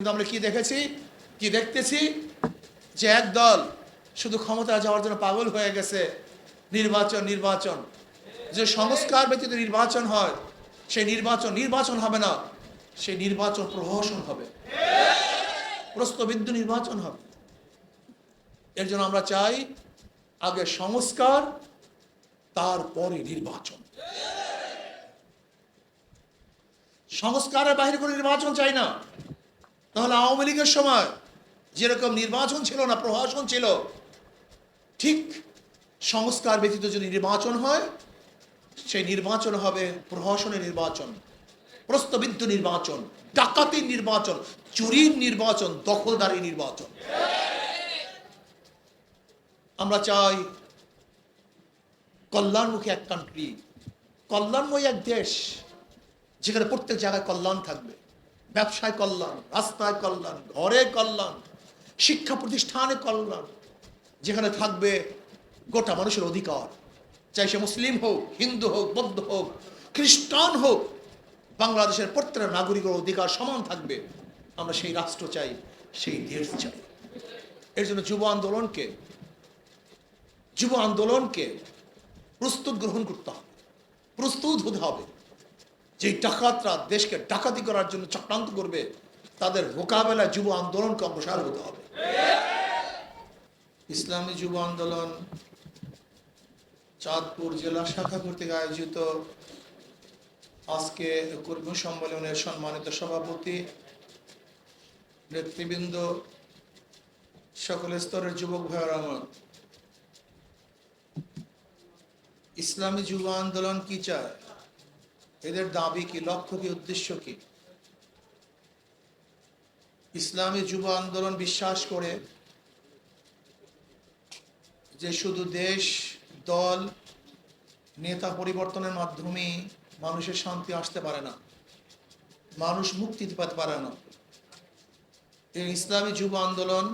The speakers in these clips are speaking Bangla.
কিন্তু আমরা কি দেখেছি, কি দেখতেছি যে একদল শুধু ক্ষমতা যাওয়ার জন্য পাগল হয়ে গেছে। নির্বাচন নির্বাচন, যে সংস্কার ব্যতীত নির্বাচন হয় সেই নির্বাচন হবে না, সেই নির্বাচন প্রহসন হবে, প্রশ্নবিদ্ধ নির্বাচন হবে। এর জন্য আমরা চাই আগে সংস্কার, তারপরে নির্বাচন। সংস্কারের বাইরে কোনো নির্বাচন চাই না। তাহলে আওয়ামী লীগের সময় যেরকম নির্বাচন ছিল না, প্রহসন ছিল, ঠিক সংস্কার ব্যতীত যদি নির্বাচন হয় সেই নির্বাচন হবে প্রহসনের নির্বাচন, প্রশ্নবিদ্ধ নির্বাচন, ডাকাতির নির্বাচন, চুরির নির্বাচন, দখলদারি নির্বাচন। আমরা চাই কল্যাণমুখী এক কান্ট্রি, কল্যাণময় এক দেশ, যেখানে প্রত্যেক জায়গায় কল্যাণ থাকবে। ব্যবসায় কল্যাণ, রাস্তায় কল্যাণ, ঘরে কল্যাণ, শিক্ষা প্রতিষ্ঠানে কল্যাণ, যেখানে থাকবে গোটা মানুষের অধিকার, চাই সে মুসলিম হোক, হিন্দু হোক, বৌদ্ধ হোক, খ্রিস্টান হোক, বাংলাদেশের প্রত্যেক নাগরিকের অধিকার সমান থাকবে। আমরা সেই রাষ্ট্র চাই, সেই দেশ চাই। এর জন্য যুব আন্দোলনকে প্রস্তুত গ্রহণ করতে হবে, প্রস্তুত হতে হবে। যেই ডাকাতরা দেশকে ডাকাতি করার জন্য চক্রান্ত করবে, তাদের মোকাবেলায় যুব আন্দোলনকে অগ্রসর হতে হবে। ইসলামী যুব আন্দোলন চাঁদপুর জেলা শাখা কর্তৃক আয়োজিত আজকে কর্মী সম্মেলনের সম্মানিত সভাপতি, নেতৃবৃন্দ, সকল স্তরের যুবক ভাইয়েরা আমার, ইসলামী যুব আন্দোলন কি চায়, এদের দাবি কি, লক্ষ্য কি, উদ্দেশ্য কি? ইসলামী যুব আন্দোলন বিশ্বাস করে যে শুধু দেশ, দল, নেতা পরিবর্তনের মাধ্যমে মানুষের শান্তি আসতে পারে না, মানুষ মুক্তি পেতে পারে না। এই ইসলামী যুব আন্দোলন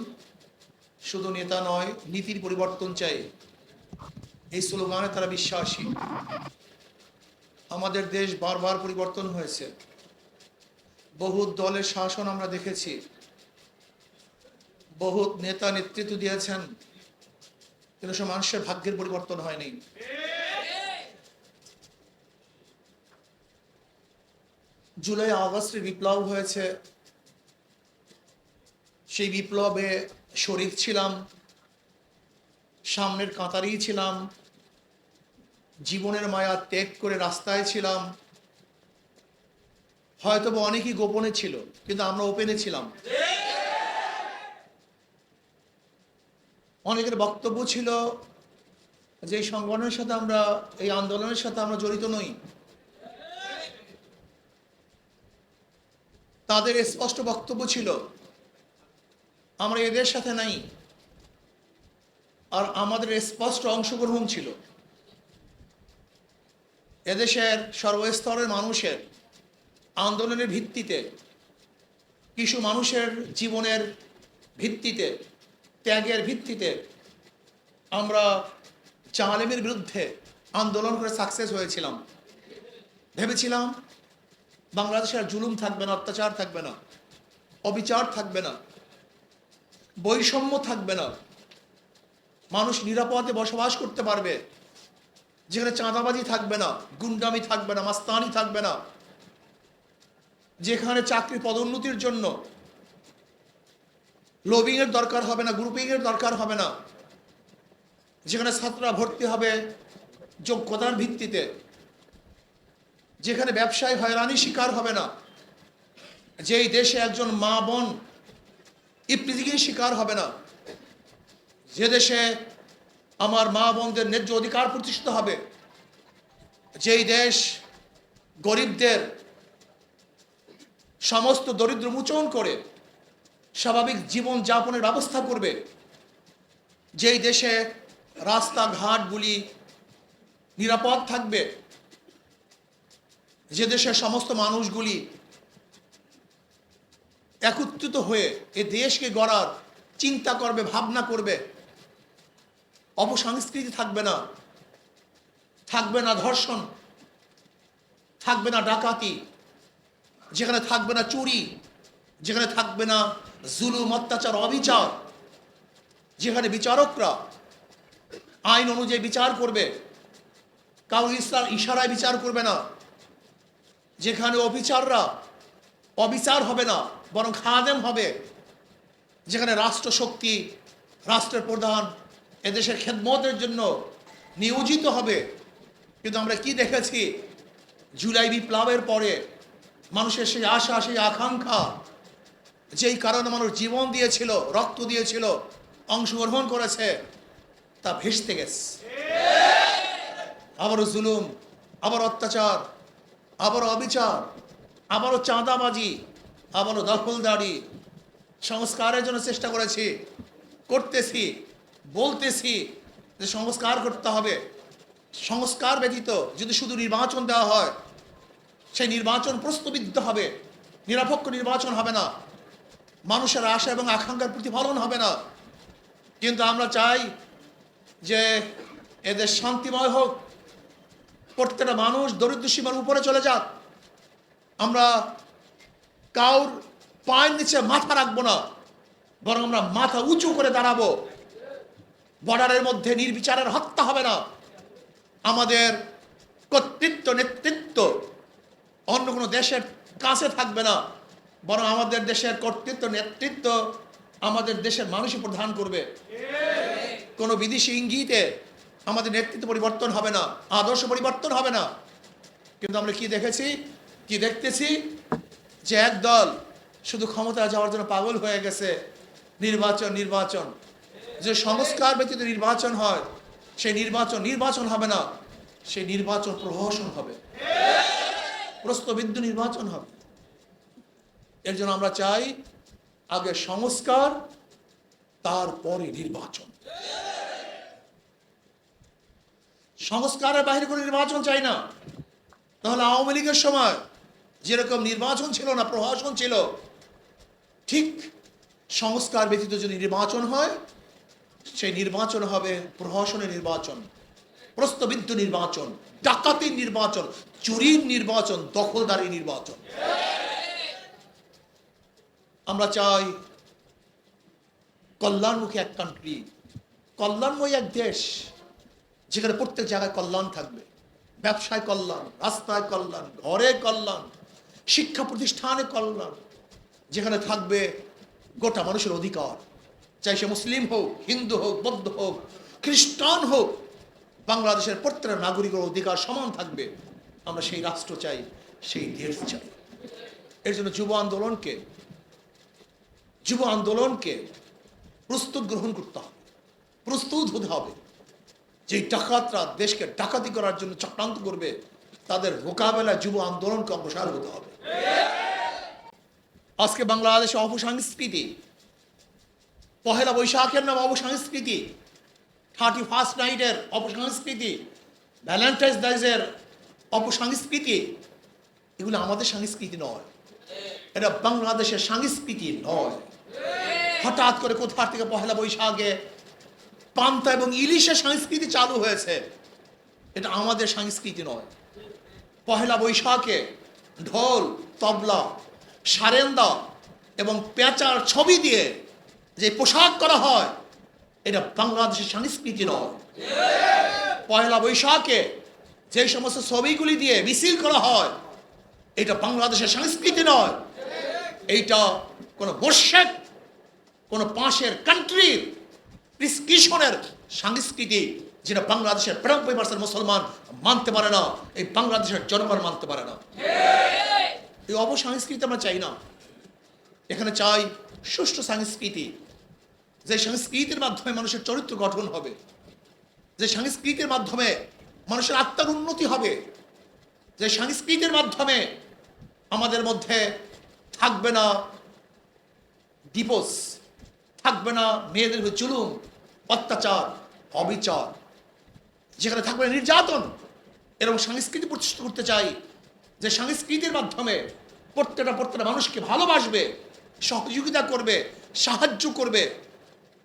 শুধু নেতা নয়, নীতির পরিবর্তন চাই, এই স্লোগানে তারা বিশ্বাসী। আমাদের দেশ বারবার পরিবর্তন হয়েছে, বহু দলের শাসন আমরা দেখেছি, বহু নেতা নেতৃত্ব দিয়েছেন, কিন্তু সে মানুষের ভাগ্যের পরিবর্তন হয়নি। জুলাই আগস্টে বিপ্লব হয়েছে, সেই বিপ্লবে শরীক ছিলাম, সামনের কাতারেই ছিলাম, জীবনের মায়া ত্যাগ করে রাস্তায় ছিলাম। হয়তো অনেকেই গোপনে ছিল, কিন্তু আমরা ওপেনে ছিলাম। অনেকের বক্তব্য ছিল যে এই সংগঠনের সাথে আমরা, এই আন্দোলনের সাথে আমরা জড়িত নই। তাদের স্পষ্ট বক্তব্য ছিল আমরা এদের সাথে নাই, আর আমাদের স্পষ্ট অংশগ্রহণ ছিল এদেশের সর্বস্তরের মানুষের আন্দোলনের ভিত্তিতে, কিছু মানুষের জীবনের ভিত্তিতে, ত্যাগের ভিত্তিতে আমরা জালেমের বিরুদ্ধে আন্দোলন করে সাকসেস হয়েছিলাম। ভেবেছিলাম বাংলাদেশে আর জুলুম থাকবে না, অত্যাচার থাকবে না, অবিচার থাকবে না, বৈষম্য থাকবে না, মানুষ নিরাপদে বসবাস করতে পারবে, যেখানে চাঁদাবাজি থাকবে না, গুন্ডামি থাকবে না, মাস্তানি থাকবে না, যেখানে চাকরি পদোন্নতির জন্য লবিং এর দরকার হবে না, গ্রুপিং এর দরকার হবে না, যেখানে ছাত্ররা ভর্তি হবে যোগ্যতার ভিত্তিতে, যেখানে ব্যবসায় হয়রানি শিকার হবে না, যেই দেশে একজন মা বোন ইফতিজিংয়ের শিকার হবে না, যে দেশে আমার মা বোনদের ন্যায্য অধিকার প্রতিষ্ঠিত হবে, যেই দেশ গরিবদের সমস্ত দরিদ্র মোচন করে স্বাভাবিক জীবন যাপনের ব্যবস্থা করবে, যেই দেশে রাস্তাঘাটগুলি নিরাপদ থাকবে, যে দেশের সমস্ত মানুষগুলি একত্রিত হয়ে এ দেশকে গড়ার চিন্তা করবে, ভাবনা করবে, অপসংস্কৃতি থাকবে না, থাকবে না ধর্ষণ, থাকবে না ডাকাতি, যেখানে থাকবে না চুরি, যেখানে থাকবে না জুলুম, অত্যাচার, অবিচার, যেখানে বিচারকরা আইন অনুযায়ী বিচার করবে, কারো ইশারায় বিচার করবে না, যেখানে অবিচাররা অবিচার হবে না বরং খাদেম হবে, যেখানে রাষ্ট্রশক্তি, রাষ্ট্রের প্রধান এদেশের খেদমতের জন্য নিয়োজিত হবে। কিন্তু আমরা কি দেখেছি, জুলাই বিপ্লবের পরে মানুষের সেই আশা, সেই আকাঙ্ক্ষা, যেই কারণে মানুষ জীবন দিয়েছিল, রক্ত দিয়েছিল, অংশগ্রহণ করেছে, তা ভেস্তে গেছে। আবারও জুলুম, আবার অত্যাচার, আবারও অবিচার, আবারও চাঁদাবাজি, আবারও দখলদারি। সংস্কারের জন্য চেষ্টা করেছি, করতেছি, বলতেছি যে সংস্কার করতে হবে। সংস্কার ব্যতীত যদি শুধু নির্বাচন দেওয়া হয়, সেই নির্বাচন প্রশ্নবিদ্ধ হবে, নিরপেক্ষ নির্বাচন হবে না, মানুষের আশা এবং আকাঙ্ক্ষার প্রতিফলন হবে না। কিন্তু আমরা চাই যে এদের শান্তিময় হোক, প্রত্যেকটা মানুষ দরিদ্র সীমার উপরে চলে যাক। আমরা কাউর পায়ের নিচে মাথা রাখবো না, বরং আমরা মাথা উঁচু করে দাঁড়াবো। বর্ডারের মধ্যে নির্বিচারের হত্যা হবে না। আমাদের কর্তৃত্ব, নেতৃত্ব অন্য কোনো দেশের কাছে থাকবে না, বরং আমাদের দেশের কর্তৃত্ব, নেতৃত্ব আমাদের দেশের মানুষই প্রদান করবে। কোনো বিদেশি ইঙ্গিতে আমাদের নেতৃত্ব পরিবর্তন হবে না, আদর্শ পরিবর্তন হবে না। কিন্তু আমরা কি দেখেছি, কি দেখতেছি, যে এক দল শুধু ক্ষমতা যাওয়ার জন্য পাগল হয়ে গেছে। নির্বাচন, নির্বাচন, যে সংস্কার ব্যতীত নির্বাচন হয়, সেই নির্বাচন হবে না, সেই নির্বাচন প্রহসন হবে, প্রশ্নবিদ্ধ নির্বাচন হবে। এর জন্য আমরা চাই আগে সংস্কার, তারপরে নির্বাচন। সংস্কারের বাইরে কোনো নির্বাচন চাই না। তাহলে আওয়ামী লীগের সময় যেরকম নির্বাচন ছিল না, প্রহসন ছিল, ঠিক সংস্কার ব্যতীত যদি নির্বাচন হয়, সেই নির্বাচন হবে প্রহসনের নির্বাচন, প্রশ্নবিদ্ধ নির্বাচন, ডাকাতির নির্বাচন, চুরির নির্বাচন, দখলদারি নির্বাচন। আমরা চাই কল্যাণমুখী এক কান্ট্রি, কল্যাণময় এক দেশ, যেখানে প্রত্যেক জায়গায় কল্যাণ থাকবে। ব্যবসায় কল্যাণ, রাস্তায় কল্যাণ, ঘরে কল্যাণ, শিক্ষা প্রতিষ্ঠানে কল্যাণ, যেখানে থাকবে গোটা মানুষের অধিকার, চাই সে মুসলিম হোক, হিন্দু হোক, বৌদ্ধ হোক, খ্রিস্টান হোক, বাংলাদেশের প্রত্যেকটা নাগরিকের অধিকার সমান থাকবে। আমরা সেই রাষ্ট্র চাই, সেই দেশ চাই। এর জন্য যুব আন্দোলনকে প্রস্তুত গ্রহণ করতে হবে, প্রস্তুত হতে হবে। যে ডাকাতরা দেশকে ডাকাতি করার জন্য চক্রান্ত করবে, তাদের মোকাবেলায় যুব আন্দোলনকে অগ্রসর হতে হবে। আজকে বাংলাদেশে অপসংস্কৃতি, পহেলা বৈশাখের নাম অপসংস্কৃতি, 31st নাইটের অপসংস্কৃতি, ভ্যালেন্টাইন্স ডেজের অপসংস্কৃতি, এগুলো আমাদের সংস্কৃতি নয়, এটা বাংলাদেশের সংস্কৃতি নয়। হঠাৎ করে কোথা থেকে পহেলা বৈশাখে পান্তা এবং ইলিশের সংস্কৃতি চালু হয়েছে, এটা আমাদের সংস্কৃতি নয়। পহেলা বৈশাখে ঢোল, তবলা, সারেন্দা এবং পেঁচার ছবি দিয়ে যে পোশাক করা হয়, এটা বাংলাদেশের সংস্কৃতি নয়। পহেলা বৈশাখে যে সমস্ত ছবিগুলি দিয়ে মিছিল করা হয়, এটা বাংলাদেশের সংস্কৃতি নয়। এইটা কোনো মোর্শেদ, কোনো পাশের কান্ট্রির প্রিসক্রিপশনের সংস্কৃতি, যেটা বাংলাদেশের 92% মুসলমান মানতে পারে না, এই বাংলাদেশের জনগণ মানতে পারে না। এই অপসংস্কৃতি আমরা চাই না। এখানে চাই সুষ্ঠু সংস্কৃতি, যে সংস্কৃতির মাধ্যমে মানুষের চরিত্র গঠন হবে, যে সংস্কৃতির মাধ্যমে মানুষের আত্মার উন্নতি হবে, যে সংস্কৃতির মাধ্যমে আমাদের মধ্যে থাকবে না ডিভোর্স, থাকবে না মেয়েদের জুলুম, অত্যাচার, অবিচার, যেখানে থাকবে নির্যাতন। এরকম সংস্কৃতি প্রতিষ্ঠা করতে চাই, যে সংস্কৃতির মাধ্যমে প্রত্যেকটা মানুষকে ভালোবাসবে, সহযোগিতা করবে, সাহায্য করবে।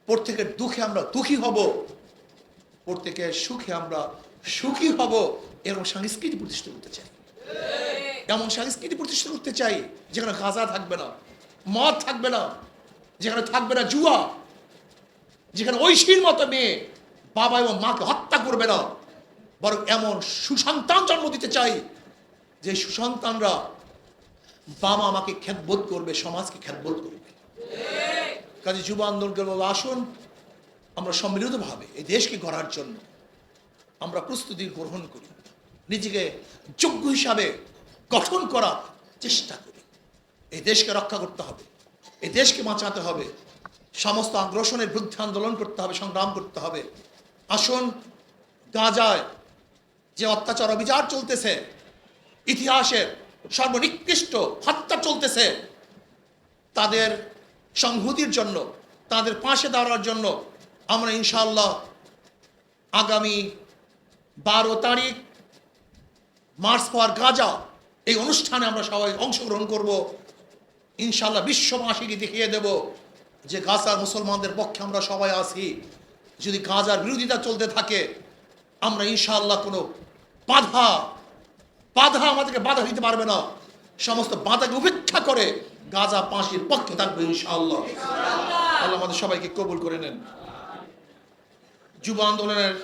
প্রত্যেকের দুঃখে আমরা দুঃখী হব, প্রত্যেকের সুখে আমরা সুখী হব। এরকম সংস্কৃতি প্রতিষ্ঠা করতে চাই। এমন সংস্কৃতি প্রতিষ্ঠা করতে চাই যেখানে গাঁজা থাকবে না, মদ থাকবে না, যেখানে থাকবে না জুয়া, যেখানে ঐশীর মতো মেয়ে বাবা এবং মাকে হত্যা করবে না, বরং এমন সুসন্তান জন্ম দিতে চাই যে সুসন্তানরা বাবা মাকে খ্যাতবোধ করবে, সমাজকে খ্যাতবোধ করবে। কাজে যুব আন্দোলনকে বলবো, আসুন আমরা সম্মিলিতভাবে এই দেশকে গড়ার জন্য আমরা প্রস্তুতি গ্রহণ করি, নিজেকে যোগ্য হিসাবে গঠন করার চেষ্টা করি। এই দেশকে রক্ষা করতে হবে, এই দেশকে বাঁচাতে হবে, সমস্ত আগ্রাসনের বিরুদ্ধে আন্দোলন করতে হবে, সংগ্রাম করতে হবে। আসুন গাজায় যে অত্যাচার অবিচার চলতেছে, ইতিহাসের সর্বনিকৃষ্ট হত্যা চলতেছে, তাদের সংহতির জন্য, তাদের পাশে দাঁড়ানোর জন্য আমরা ইনশাআল্লাহ আগামী 12 তারিখ মার্চ ফর গাজা এই অনুষ্ঠানে আমরা সবাই অংশগ্রহণ করব। ইনশাআল্লাহ বিশ্ববাসীকে দেখিয়ে দেব যে গাজার মুসলমানদের পক্ষে আমরা সবাই আছি। যদি গাজার বিরোধিতা চলতে থাকে, আমরা ইনশাআল্লাহ কোনো বাধা আমাদেরকে বাধা দিতে পারবে না। সমস্ত বাধাকে উপেক্ষা করে গাজা পাশির পক্ষে থাকবে ইনশাআল্লাহ। আল্লাহ আমাদের সবাইকে কবুল করে নেন। যুব আন্দোলনের